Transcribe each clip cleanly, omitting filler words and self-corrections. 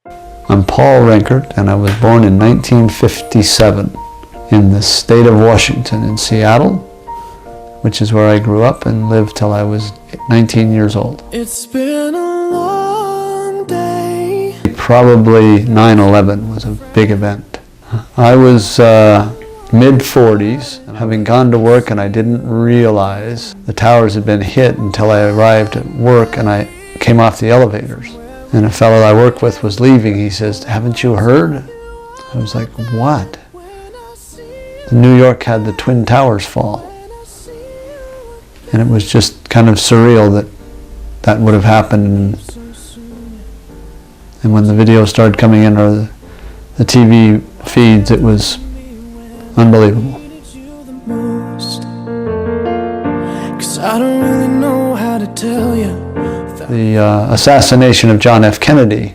I'm Paul Renkert, and I was born in 1957 in the state of Washington in Seattle, which is where I grew up and lived till I was 19 years old. It's been a long day. Probably 9/11 was a big event. I was mid-40s, having gone to work, and I didn't realize the towers had been hit until I arrived at work and I came off the elevators. And a fellow I worked with was leaving. He says, "Haven't you heard?" I was like, "What?" New York had the Twin Towers fall. And it was just kind of surreal that that would have happened. And when the video started coming in, or the TV feeds, it was unbelievable. The assassination of John F. Kennedy,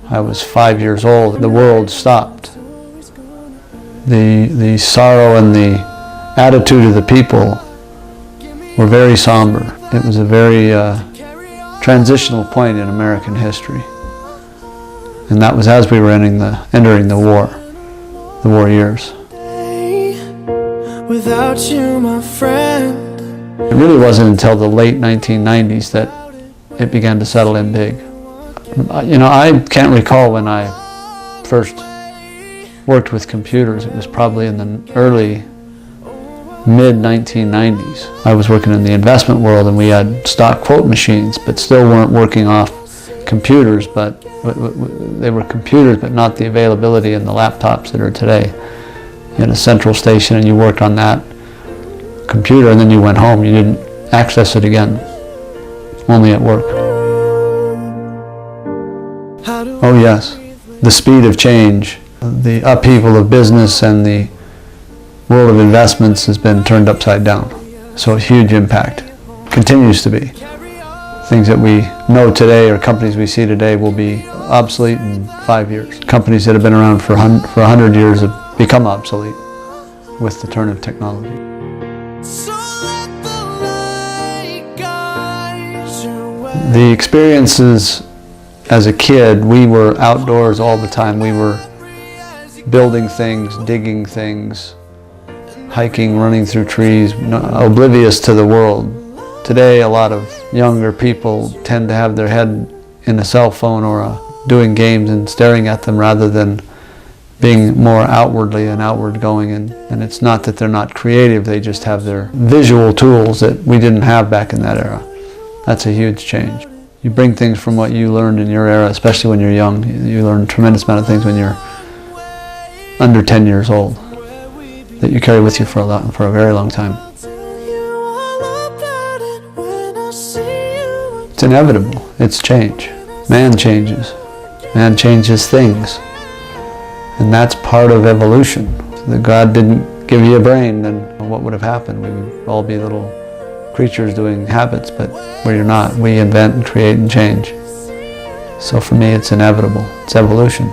I was 5 years old. The world stopped. The sorrow and the attitude of the people were very somber. It was a very transitional point in American history. And that was as we were entering the war years. Without you, my friend. It really wasn't until the late 1990s that it began to settle in big. You know, I can't recall when I first worked with computers. It was probably in the early mid-1990s. I was working in the investment world, and we had stock quote machines, but still weren't working off computers. But they were computers, but not the availability in the laptops that are today. You had a central station, and you worked on that computer, and then you went home. You didn't access it again, only at work. Oh yes, the speed of change, the upheaval of business and the world of investments has been turned upside down. So a huge impact, continues to be. Things that we know today, or companies we see today, will be obsolete in 5 years. Companies that have been around for 100 years have become obsolete with the turn of technology. The experiences as a kid, we were outdoors all the time. We were building things, digging things, hiking, running through trees, oblivious to the world. Today, a lot of younger people tend to have their head in a cell phone or doing games and staring at them, rather than being more outwardly and outward going. And it's not that they're not creative, they just have their visual tools that we didn't have back in that era. That's a huge change. You bring things from what you learned in your era, especially when you're young. You learn a tremendous amount of things when you're under 10 years old that you carry with you for a very long time. It's inevitable. It's change. Man changes. Man changes things. And that's part of evolution. If God didn't give you a brain, then what would have happened? We would all be little creatures doing habits, but we're not. We invent and create and change. So for me, it's inevitable. It's evolution.